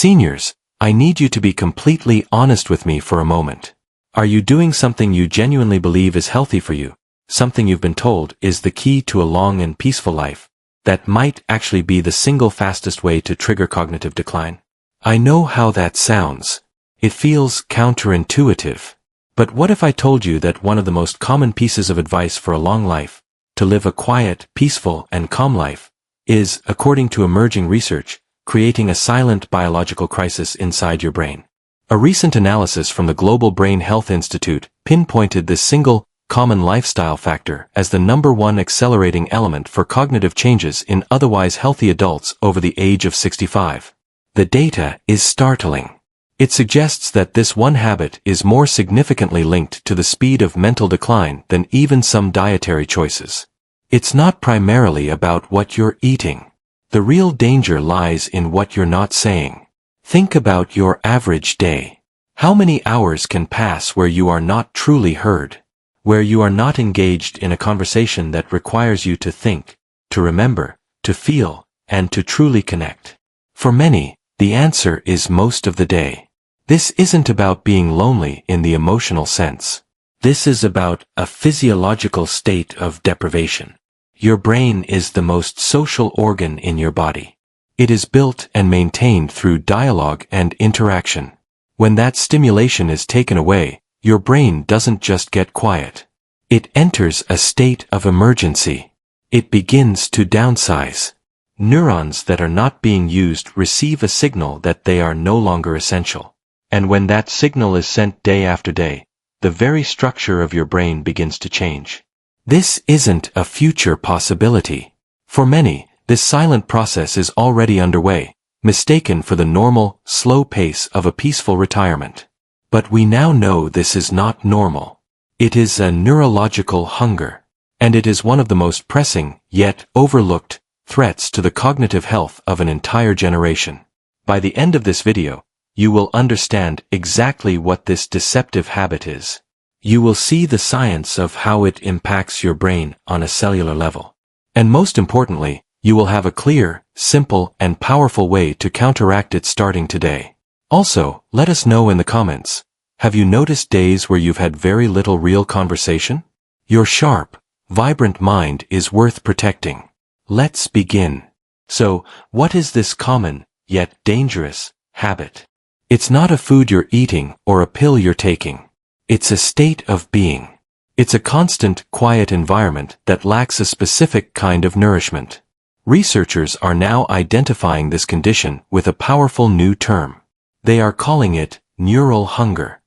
Seniors, I need you to be completely honest with me for a moment. Are you doing something you genuinely believe is healthy for you, something you've been told is the key to a long and peaceful life, that might actually be the single fastest way to trigger cognitive decline? I know how that sounds. It feels counterintuitive. But what if I told you that one of the most common pieces of advice for a long life, to live a quiet, peaceful, and calm life, is, according to emerging research, creating a silent biological crisis inside your brain? A recent analysis from the Global Brain Health Institute pinpointed this single, common lifestyle factor as the #1 accelerating element for cognitive changes in otherwise healthy adults over the age of 65. The data is startling. It suggests that this one habit is more significantly linked to the speed of mental decline than even some dietary choices. It's not primarily about what you're eating. The real danger lies in what you're not saying. Think about your average day. How many hours can pass where you are not truly heard? Where you are not engaged in a conversation that requires you to think, to remember, to feel, and to truly connect? For many, the answer is most of the day. This isn't about being lonely in the emotional sense. This is about a physiological state of deprivation. Your brain is the most social organ in your body. It is built and maintained through dialogue and interaction. When that stimulation is taken away, your brain doesn't just get quiet. It enters a state of emergency. It begins to downsize. Neurons that are not being used receive a signal that they are no longer essential. And when that signal is sent day after day, the very structure of your brain begins to change. This isn't a future possibility. For many, this silent process is already underway, mistaken for the normal, slow pace of a peaceful retirement. But we now know this is not normal. It is a neurological hunger. And it is one of the most pressing, yet overlooked, threats to the cognitive health of an entire generation. By the end of this video, you will understand exactly what this deceptive habit is. You will see the science of how it impacts your brain on a cellular level. And most importantly, you will have a clear, simple, and powerful way to counteract it starting today. Also, let us know in the comments. Have you noticed days where you've had very little real conversation? Your sharp, vibrant mind is worth protecting. Let's begin. So, what is this common, yet dangerous, habit? It's not a food you're eating or a pill you're taking. It's a state of being. It's a constant, quiet environment that lacks a specific kind of nourishment. Researchers are now identifying this condition with a powerful new term. They are calling it neural hunger.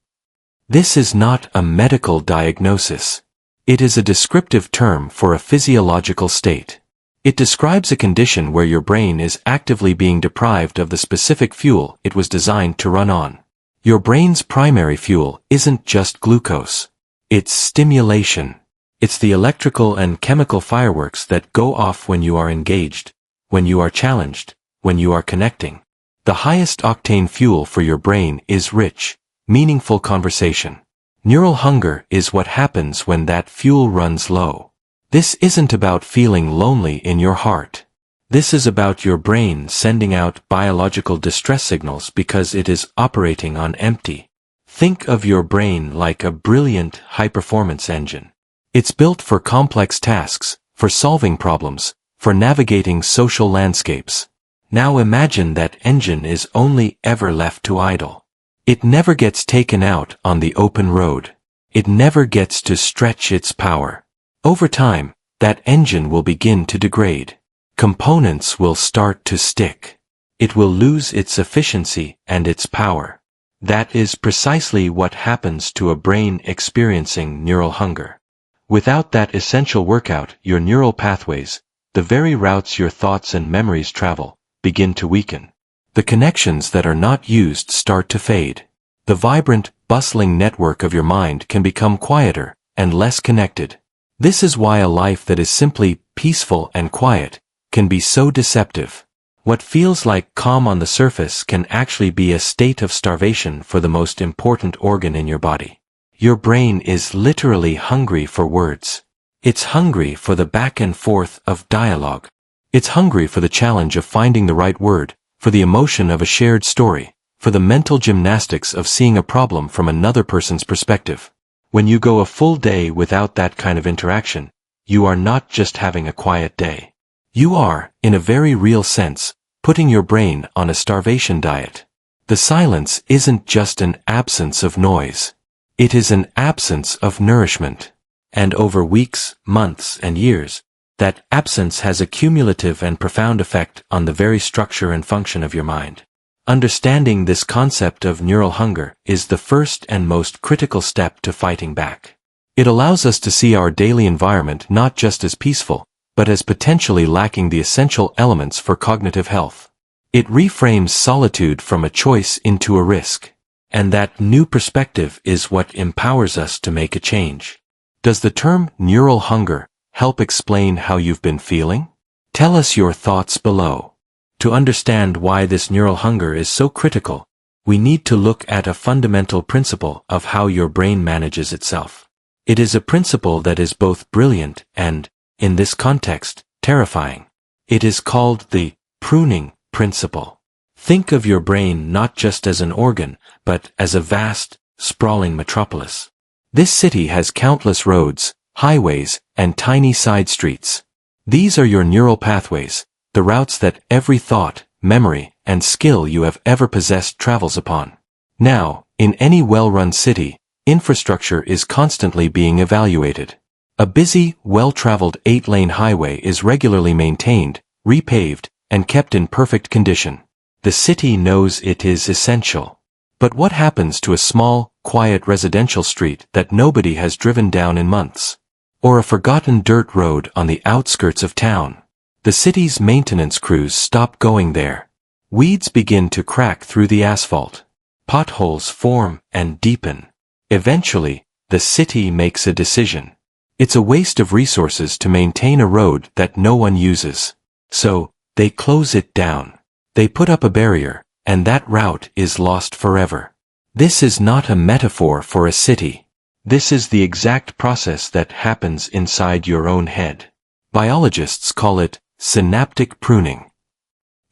This is not a medical diagnosis. It is a descriptive term for a physiological state. It describes a condition where your brain is actively being deprived of the specific fuel it was designed to run on. Your brain's primary fuel isn't just glucose. It's stimulation. It's the electrical and chemical fireworks that go off when you are engaged, when you are challenged, when you are connecting. The highest octane fuel for your brain is rich, meaningful conversation. Neural hunger is what happens when that fuel runs low. This isn't about feeling lonely in your heart. This is about your brain sending out biological distress signals because it is operating on empty. Think of your brain like a brilliant, high-performance engine. It's built for complex tasks, for solving problems, for navigating social landscapes. Now imagine that engine is only ever left to idle. It never gets taken out on the open road. It never gets to stretch its power. Over time, that engine will begin to degrade. Components will start to stick. It will lose its efficiency and its power. That is precisely what happens to a brain experiencing neural hunger. Without that essential workout, your neural pathways, the very routes your thoughts and memories travel, begin to weaken. The connections that are not used start to fade. The vibrant, bustling network of your mind can become quieter and less connected. This is why a life that is simply peaceful and quiet can be so deceptive. What feels like calm on the surface can actually be a state of starvation for the most important organ in your body. Your brain is literally hungry for words. It's hungry for the back and forth of dialogue. It's hungry for the challenge of finding the right word, for the emotion of a shared story, for the mental gymnastics of seeing a problem from another person's perspective. When you go a full day without that kind of interaction, you are not just having a quiet day. You are, in a very real sense, putting your brain on a starvation diet. The silence isn't just an absence of noise. It is an absence of nourishment. And over weeks, months, and years, that absence has a cumulative and profound effect on the very structure and function of your mind. Understanding this concept of neural hunger is the first and most critical step to fighting back. It allows us to see our daily environment not just as peaceful, but as potentially lacking the essential elements for cognitive health. It reframes solitude from a choice into a risk. And that new perspective is what empowers us to make a change. Does the term neural hunger help explain how you've been feeling? Tell us your thoughts below. To understand why this neural hunger is so critical, we need to look at a fundamental principle of how your brain manages itself. It is a principle that is both brilliant and, in this context, terrifying. It is called the pruning principle. Think of your brain not just as an organ, but as a vast, sprawling metropolis. This city has countless roads, highways, and tiny side streets. These are your neural pathways, the routes that every thought, memory, and skill you have ever possessed travels upon. Now, in any well-run city, infrastructure is constantly being evaluated. A busy, well-traveled 8-lane highway is regularly maintained, repaved, and kept in perfect condition. The city knows it is essential. But what happens to a small, quiet residential street that nobody has driven down in months? Or a forgotten dirt road on the outskirts of town? The city's maintenance crews stop going there. Weeds begin to crack through the asphalt. Potholes form and deepen. Eventually, the city makes a decision. It's a waste of resources to maintain a road that no one uses. So, they close it down. They put up a barrier, and that route is lost forever. This is not a metaphor for a city. This is the exact process that happens inside your own head. Biologists call it synaptic pruning.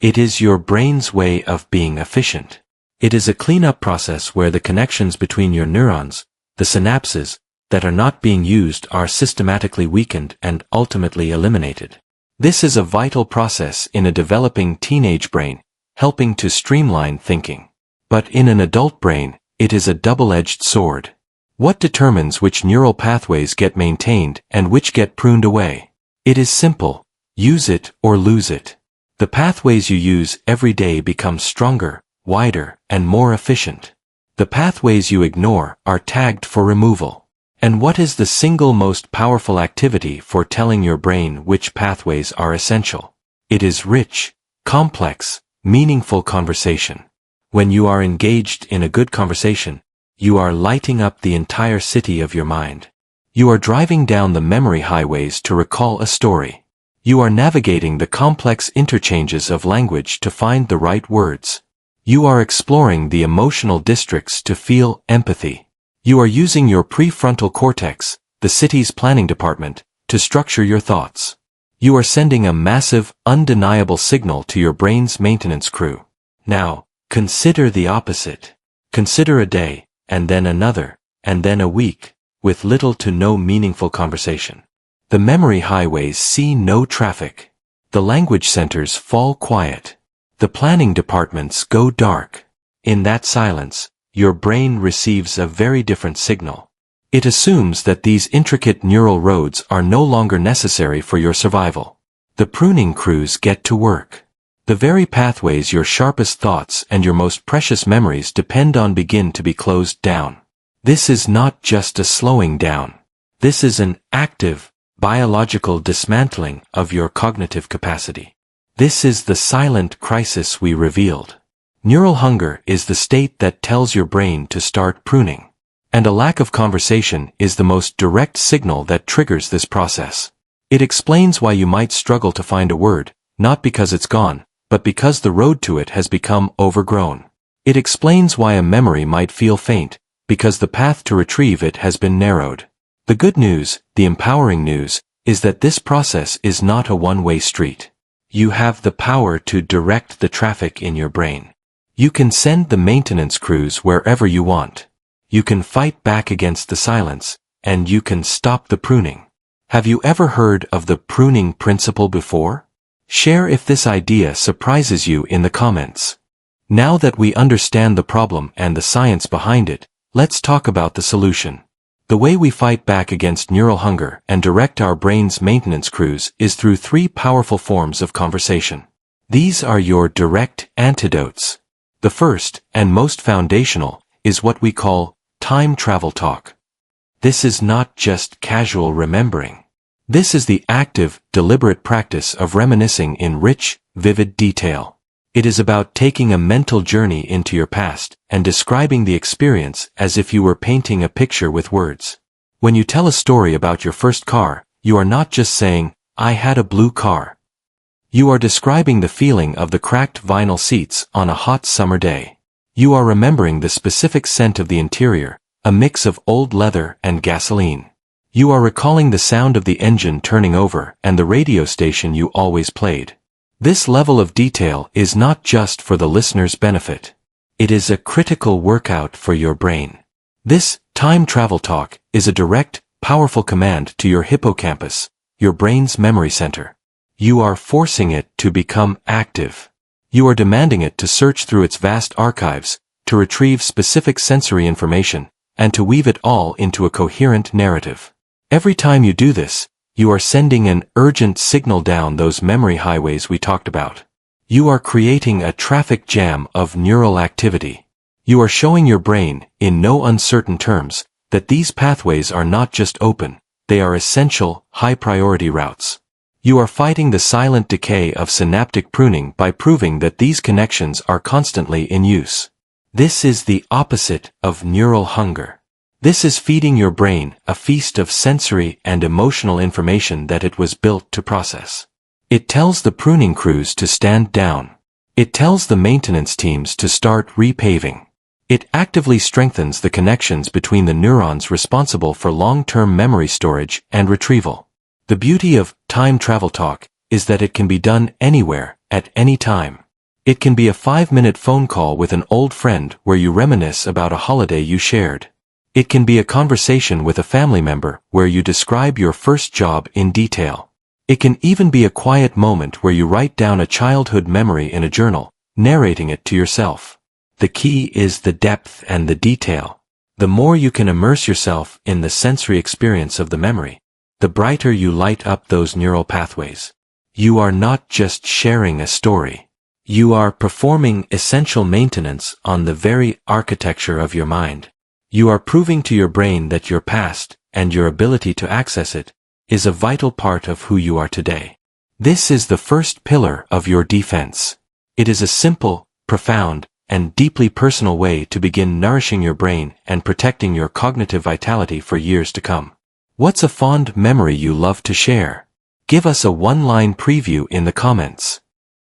It is your brain's way of being efficient. It is a cleanup process where the connections between your neurons, the synapses, that are not being used are systematically weakened and ultimately eliminated. This is a vital process in a developing teenage brain, helping to streamline thinking. But in an adult brain, it is a double-edged sword. What determines which neural pathways get maintained and which get pruned away? It is simple. Use it or lose it. The pathways you use every day become stronger, wider, and more efficient. The pathways you ignore are tagged for removal. And what is the single most powerful activity for telling your brain which pathways are essential? It is rich, complex, meaningful conversation. When you are engaged in a good conversation, you are lighting up the entire city of your mind. You are driving down the memory highways to recall a story. You are navigating the complex interchanges of language to find the right words. You are exploring the emotional districts to feel empathy. You are using your prefrontal cortex, the city's planning department, to structure your thoughts. You are sending a massive, undeniable signal to your brain's maintenance crew. Now, consider the opposite. Consider a day, and then another, and then a week, with little to no meaningful conversation. The memory highways see no traffic. The language centers fall quiet. The planning departments go dark. In that silence, your brain receives a very different signal. It assumes that these intricate neural roads are no longer necessary for your survival. The pruning crews get to work. The very pathways your sharpest thoughts and your most precious memories depend on begin to be closed down. This is not just a slowing down. This is an active, biological dismantling of your cognitive capacity. This is the silent crisis we revealed. Neural hunger is the state that tells your brain to start pruning. And a lack of conversation is the most direct signal that triggers this process. It explains why you might struggle to find a word, not because it's gone, but because the road to it has become overgrown. It explains why a memory might feel faint, because the path to retrieve it has been narrowed. The good news, the empowering news, is that this process is not a one-way street. You have the power to direct the traffic in your brain. You can send the maintenance crews wherever you want. You can fight back against the silence, and you can stop the pruning. Have you ever heard of the pruning principle before? Share if this idea surprises you in the comments. Now that we understand the problem and the science behind it, let's talk about the solution. The way we fight back against neural hunger and direct our brain's maintenance crews is through 3 powerful forms of conversation. These are your direct antidotes. The first, and most foundational, is what we call time travel talk. This is not just casual remembering. This is the active, deliberate practice of reminiscing in rich, vivid detail. It is about taking a mental journey into your past and describing the experience as if you were painting a picture with words. When you tell a story about your first car, you are not just saying, "I had a blue car." You are describing the feeling of the cracked vinyl seats on a hot summer day. You are remembering the specific scent of the interior, a mix of old leather and gasoline. You are recalling the sound of the engine turning over and the radio station you always played. This level of detail is not just for the listener's benefit. It is a critical workout for your brain. This time travel talk is a direct, powerful command to your hippocampus, your brain's memory center. You are forcing it to become active. You are demanding it to search through its vast archives, to retrieve specific sensory information, and to weave it all into a coherent narrative. Every time you do this, you are sending an urgent signal down those memory highways we talked about. You are creating a traffic jam of neural activity. You are showing your brain, in no uncertain terms, that these pathways are not just open, they are essential, high-priority routes. You are fighting the silent decay of synaptic pruning by proving that these connections are constantly in use. This is the opposite of neural hunger. This is feeding your brain a feast of sensory and emotional information that it was built to process. It tells the pruning crews to stand down. It tells the maintenance teams to start repaving. It actively strengthens the connections between the neurons responsible for long-term memory storage and retrieval. The beauty of time travel talk is that it can be done anywhere, at any time. It can be a 5-minute phone call with an old friend where you reminisce about a holiday you shared. It can be a conversation with a family member where you describe your first job in detail. It can even be a quiet moment where you write down a childhood memory in a journal, narrating it to yourself. The key is the depth and the detail. The more you can immerse yourself in the sensory experience of the memory, the brighter you light up those neural pathways. You are not just sharing a story. You are performing essential maintenance on the very architecture of your mind. You are proving to your brain that your past, and your ability to access it, is a vital part of who you are today. This is the first pillar of your defense. It is a simple, profound, and deeply personal way to begin nourishing your brain and protecting your cognitive vitality for years to come. What's a fond memory you love to share? Give us a one-line preview in the comments.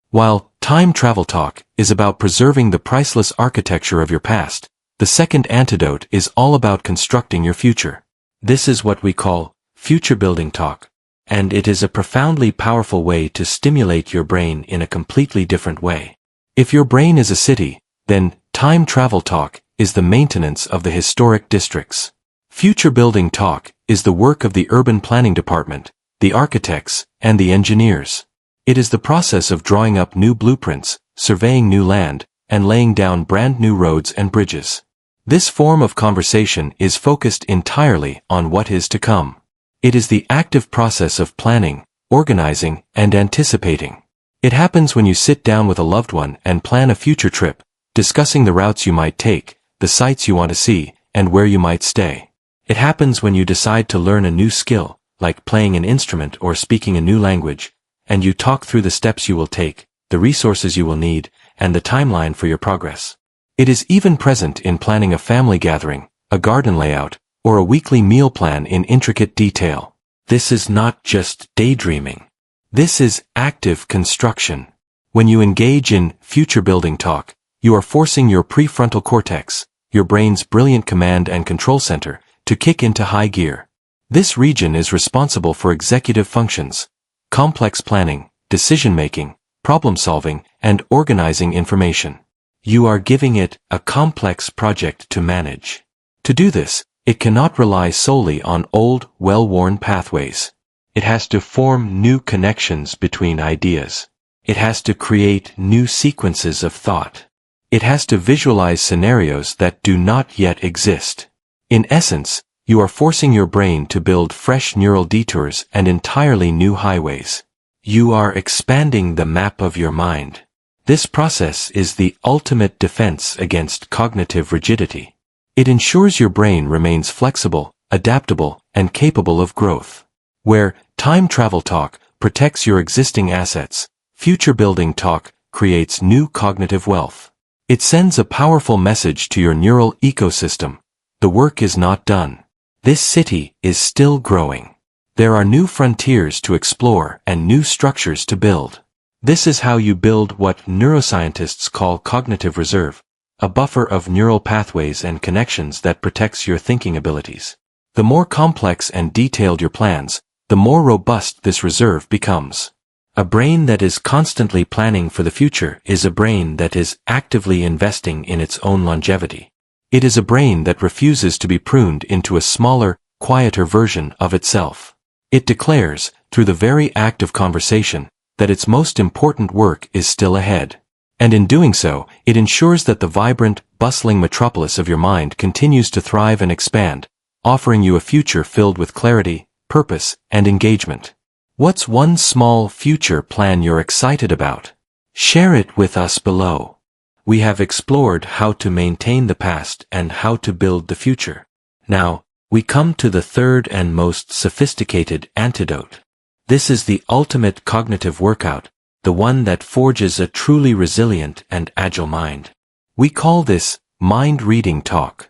While time travel talk is about preserving the priceless architecture of your past, the second antidote is all about constructing your future. This is what we call future-building talk, and it is a profoundly powerful way to stimulate your brain in a completely different way. If your brain is a city, then time travel talk is the maintenance of the historic districts. Future-building talk is the work of the urban planning department, the architects, and the engineers. It is the process of drawing up new blueprints, surveying new land, and laying down brand new roads and bridges. This form of conversation is focused entirely on what is to come. It is the active process of planning, organizing, and anticipating. It happens when you sit down with a loved one and plan a future trip, discussing the routes you might take, the sights you want to see, and where you might stay. It happens when you decide to learn a new skill, like playing an instrument or speaking a new language, and you talk through the steps you will take, the resources you will need, and the timeline for your progress. It is even present in planning a family gathering, a garden layout, or a weekly meal plan in intricate detail. This is not just daydreaming. This is active construction. When you engage in future-building talk, you are forcing your prefrontal cortex, your brain's brilliant command and control center, to kick into high gear. This region is responsible for executive functions, complex planning, decision-making, problem-solving, and organizing information. You are giving it a complex project to manage. To do this, it cannot rely solely on old, well-worn pathways. It has to form new connections between ideas. It has to create new sequences of thought. It has to visualize scenarios that do not yet exist. In essence, you are forcing your brain to build fresh neural detours and entirely new highways. You are expanding the map of your mind. This process is the ultimate defense against cognitive rigidity. It ensures your brain remains flexible, adaptable, and capable of growth. Where time travel talk protects your existing assets, future building talk creates new cognitive wealth. It sends a powerful message to your neural ecosystem. The work is not done. This city is still growing. There are new frontiers to explore and new structures to build. This is how you build what neuroscientists call cognitive reserve, a buffer of neural pathways and connections that protects your thinking abilities. The more complex and detailed your plans, the more robust this reserve becomes. A brain that is constantly planning for the future is a brain that is actively investing in its own longevity. It is a brain that refuses to be pruned into a smaller, quieter version of itself. It declares, through the very act of conversation, that its most important work is still ahead. And in doing so, it ensures that the vibrant, bustling metropolis of your mind continues to thrive and expand, offering you a future filled with clarity, purpose, and engagement. What's one small future plan you're excited about? Share it with us below. We have explored how to maintain the past and how to build the future. Now, we come to the third and most sophisticated antidote. This is the ultimate cognitive workout, the one that forges a truly resilient and agile mind. We call this mind-reading talk.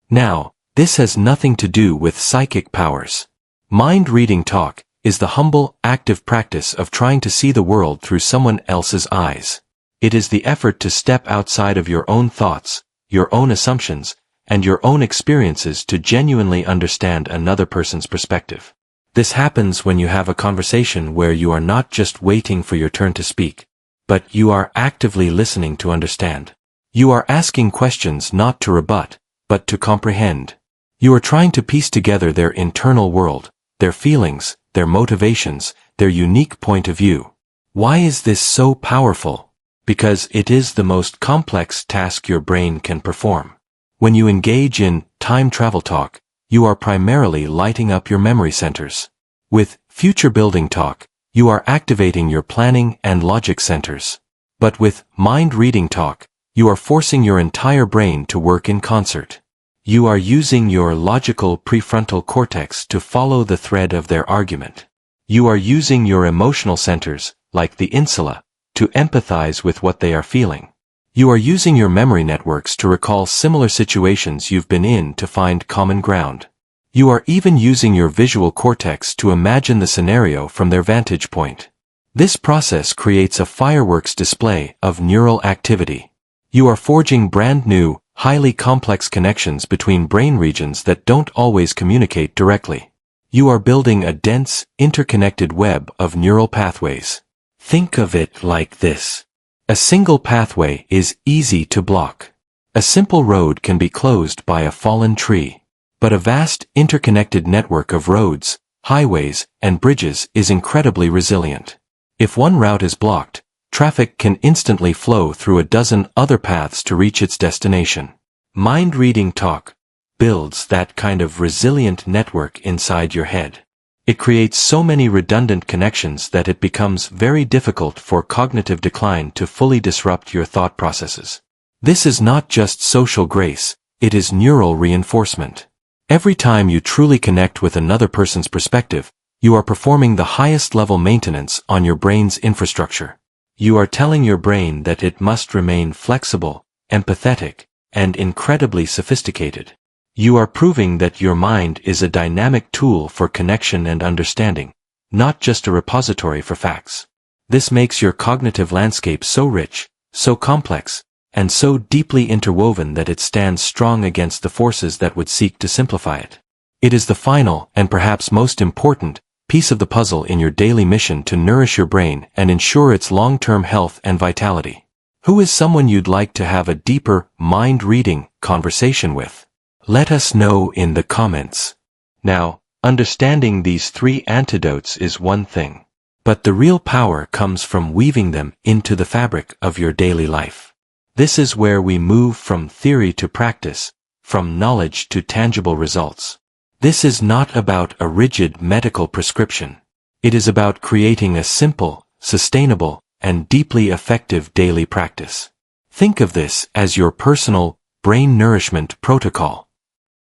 Now, this has nothing to do with psychic powers. Mind-reading talk is the humble, active practice of trying to see the world through someone else's eyes. It is the effort to step outside of your own thoughts, your own assumptions, and your own experiences to genuinely understand another person's perspective. This happens when you have a conversation where you are not just waiting for your turn to speak, but you are actively listening to understand. You are asking questions not to rebut, but to comprehend. You are trying to piece together their internal world, their feelings, their motivations, their unique point of view. Why is this so powerful? Because it is the most complex task your brain can perform. When you engage in time travel talk, you are primarily lighting up your memory centers. With future building talk, you are activating your planning and logic centers. But with mind reading talk, you are forcing your entire brain to work in concert. You are using your logical prefrontal cortex to follow the thread of their argument. You are using your emotional centers, like the insula, to empathize with what they are feeling. You are using your memory networks to recall similar situations you've been in to find common ground. You are even using your visual cortex to imagine the scenario from their vantage point. This process creates a fireworks display of neural activity. You are forging brand new, highly complex connections between brain regions that don't always communicate directly. You are building a dense, interconnected web of neural pathways. Think of it like this. A single pathway is easy to block. A simple road can be closed by a fallen tree. But a vast, interconnected network of roads, highways, and bridges is incredibly resilient. If one route is blocked, traffic can instantly flow through a dozen other paths to reach its destination. Mind-reading talk builds that kind of resilient network inside your head. It creates so many redundant connections that it becomes very difficult for cognitive decline to fully disrupt your thought processes. This is not just social grace, it is neural reinforcement. Every time you truly connect with another person's perspective, you are performing the highest level maintenance on your brain's infrastructure. You are telling your brain that it must remain flexible, empathetic, and incredibly sophisticated. You are proving that your mind is a dynamic tool for connection and understanding, not just a repository for facts. This makes your cognitive landscape so rich, so complex, and so deeply interwoven that it stands strong against the forces that would seek to simplify it. It is the final, and perhaps most important, piece of the puzzle in your daily mission to nourish your brain and ensure its long-term health and vitality. Who is someone you'd like to have a deeper, mind-reading conversation with? Let us know in the comments. Now, understanding these 3 antidotes is one thing, but the real power comes from weaving them into the fabric of your daily life. This is where we move from theory to practice, from knowledge to tangible results. This is not about a rigid medical prescription. It is about creating a simple, sustainable, and deeply effective daily practice. Think of this as your personal brain nourishment protocol.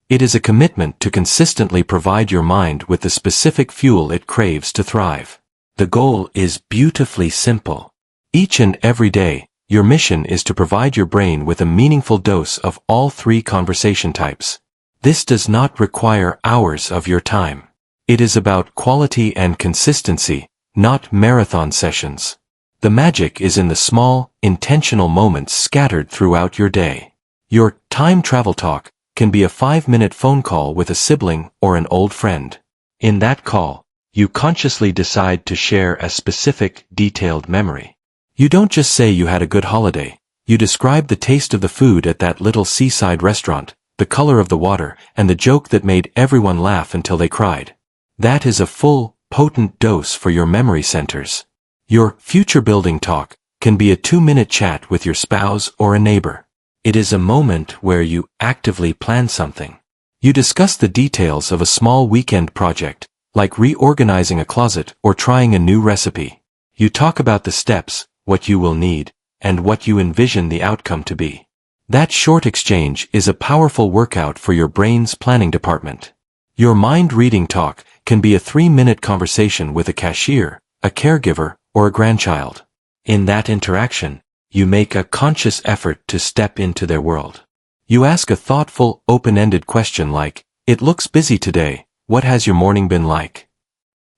It is a commitment to consistently provide your mind with the specific fuel it craves to thrive. The goal is beautifully simple. Each and every day, your mission is to provide your brain with a meaningful dose of all 3 conversation types. This does not require hours of your time. It is about quality and consistency, not marathon sessions. The magic is in the small, intentional moments scattered throughout your day. Your time travel talk can be a 5-minute phone call with a sibling or an old friend. In that call, you consciously decide to share a specific, detailed memory. You don't just say you had a good holiday. You describe the taste of the food at that little seaside restaurant, the color of the water, and the joke that made everyone laugh until they cried. That is a full, potent dose for your memory centers. Your future-building talk can be a 2-minute chat with your spouse or a neighbor. It is a moment where you actively plan something. You discuss the details of a small weekend project, like reorganizing a closet or trying a new recipe. You talk about the steps, what you will need, and what you envision the outcome to be. That short exchange is a powerful workout for your brain's planning department. Your mind-reading talk can be a 3-minute conversation with a cashier, a caregiver, or a grandchild. In that interaction, you make a conscious effort to step into their world. You ask a thoughtful, open-ended question like, "It looks busy today, what has your morning been like?"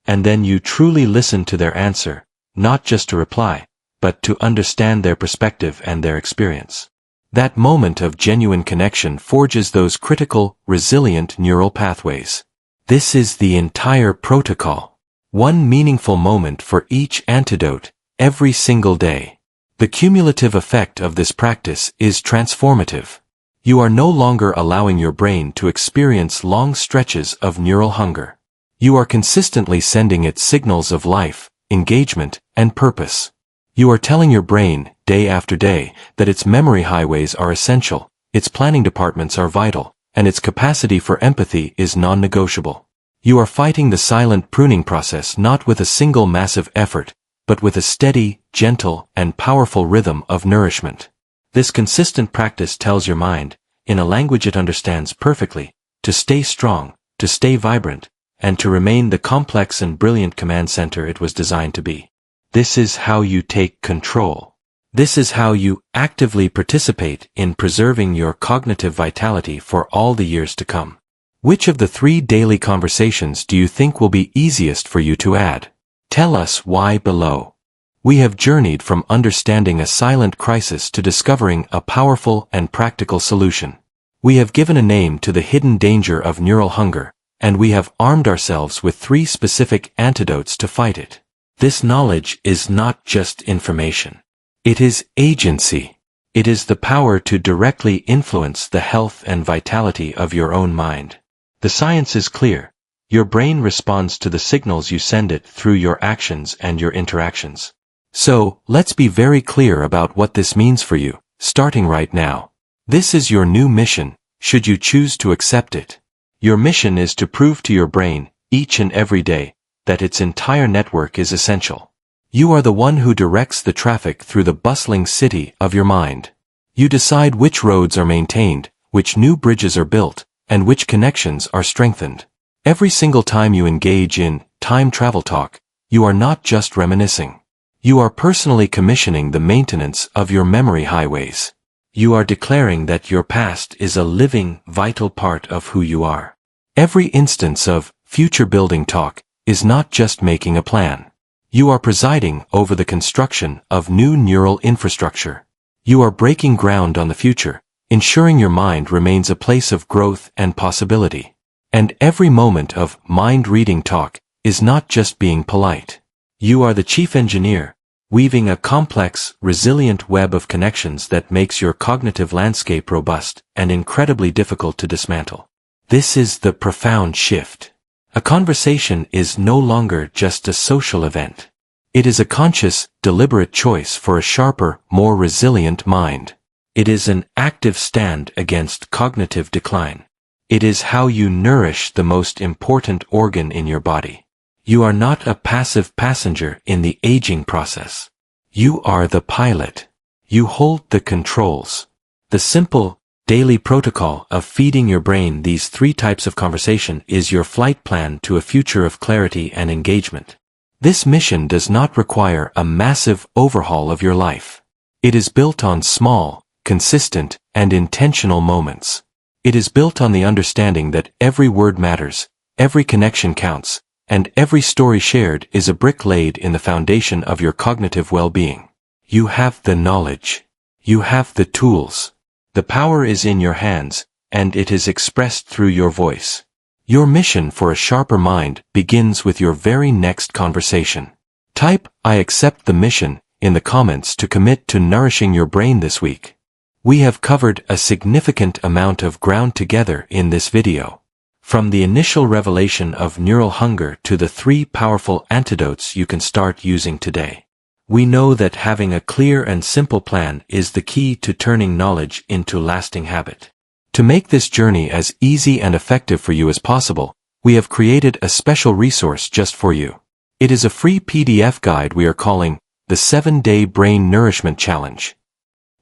And then you truly listen to their answer, not just to reply, but to understand their perspective and their experience. That moment of genuine connection forges those critical, resilient neural pathways. This is the entire protocol. One meaningful moment for each antidote, every single day. The cumulative effect of this practice is transformative. You are no longer allowing your brain to experience long stretches of neural hunger. You are consistently sending it signals of life, engagement, and purpose. You are telling your brain, day after day, that its memory highways are essential, its planning departments are vital, and its capacity for empathy is non-negotiable. You are fighting the silent pruning process not with a single massive effort, but with a steady, gentle, and powerful rhythm of nourishment. This consistent practice tells your mind, in a language it understands perfectly, to stay strong, to stay vibrant, and to remain the complex and brilliant command center it was designed to be. This is how you take control. This is how you actively participate in preserving your cognitive vitality for all the years to come. Which of the 3 daily conversations do you think will be easiest for you to add? Tell us why below. We have journeyed from understanding a silent crisis to discovering a powerful and practical solution. We have given a name to the hidden danger of neural hunger, and we have armed ourselves with 3 specific antidotes to fight it. This knowledge is not just information. It is agency. It is the power to directly influence the health and vitality of your own mind. The science is clear. Your brain responds to the signals you send it through your actions and your interactions. So, let's be very clear about what this means for you, starting right now. This is your new mission, should you choose to accept it. Your mission is to prove to your brain, each and every day, that its entire network is essential. You are the one who directs the traffic through the bustling city of your mind. You decide which roads are maintained, which new bridges are built, and which connections are strengthened. Every single time you engage in time travel talk, you are not just reminiscing. You are personally commissioning the maintenance of your memory highways. You are declaring that your past is a living, vital part of who you are. Every instance of future-building talk is not just making a plan. You are presiding over the construction of new neural infrastructure. You are breaking ground on the future, ensuring your mind remains a place of growth and possibility. And every moment of mind-reading talk is not just being polite. You are the chief engineer, weaving a complex, resilient web of connections that makes your cognitive landscape robust and incredibly difficult to dismantle. This is the profound shift. A conversation is no longer just a social event. It is a conscious, deliberate choice for a sharper, more resilient mind. It is an active stand against cognitive decline. It is how you nourish the most important organ in your body. You are not a passive passenger in the aging process. You are the pilot. You hold the controls. The simple, daily protocol of feeding your brain these 3 types of conversation is your flight plan to a future of clarity and engagement. This mission does not require a massive overhaul of your life. It is built on small, consistent, and intentional moments. It is built on the understanding that every word matters, every connection counts, and every story shared is a brick laid in the foundation of your cognitive well-being. You have the knowledge. You have the tools. The power is in your hands, and it is expressed through your voice. Your mission for a sharper mind begins with your very next conversation. Type, "I accept the mission," in the comments to commit to nourishing your brain this week. We have covered a significant amount of ground together in this video. From the initial revelation of neural hunger to the 3 powerful antidotes you can start using today. We know that having a clear and simple plan is the key to turning knowledge into lasting habit. To make this journey as easy and effective for you as possible, we have created a special resource just for you. It is a free PDF guide we are calling the 7-Day Brain Nourishment Challenge.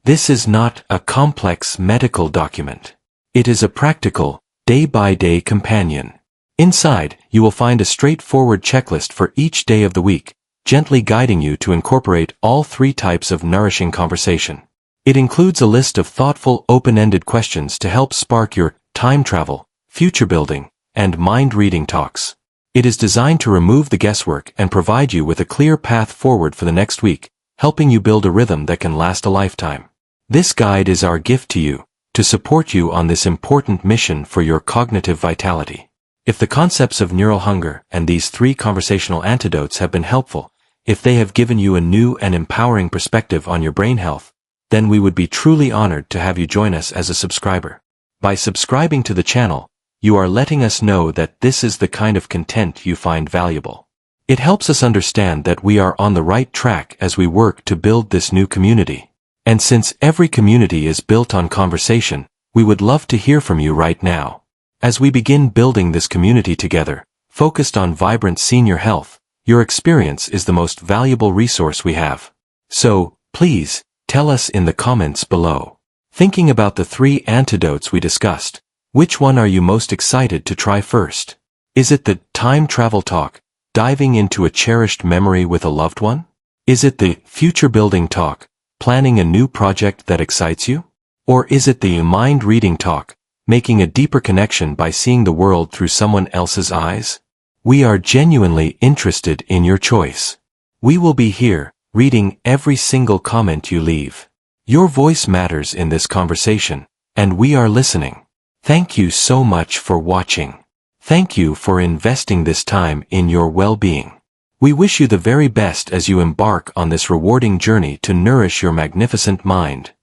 This is not a complex medical document. It is a practical, day-by-day companion. Inside, you will find a straightforward checklist for each day of the week, gently guiding you to incorporate all 3 types of nourishing conversation. It includes a list of thoughtful, open-ended questions to help spark your time travel, future building, and mind-reading talks. It is designed to remove the guesswork and provide you with a clear path forward for the next week, helping you build a rhythm that can last a lifetime. This guide is our gift to you, to support you on this important mission for your cognitive vitality. If the concepts of neural hunger and these 3 conversational antidotes have been helpful, if they have given you a new and empowering perspective on your brain health, then we would be truly honored to have you join us as a subscriber. By subscribing to the channel, you are letting us know that this is the kind of content you find valuable. It helps us understand that we are on the right track as we work to build this new community. And since every community is built on conversation, we would love to hear from you right now. As we begin building this community together, focused on vibrant senior health, your experience is the most valuable resource we have. So, please, tell us in the comments below. Thinking about the 3 antidotes we discussed, which one are you most excited to try first? Is it the time travel talk, diving into a cherished memory with a loved one? Is it the future building talk, planning a new project that excites you? Or is it the mind-reading talk, making a deeper connection by seeing the world through someone else's eyes? We are genuinely interested in your choice. We will be here, reading every single comment you leave. Your voice matters in this conversation, and we are listening. Thank you so much for watching. Thank you for investing this time in your well-being. We wish you the very best as you embark on this rewarding journey to nourish your magnificent mind.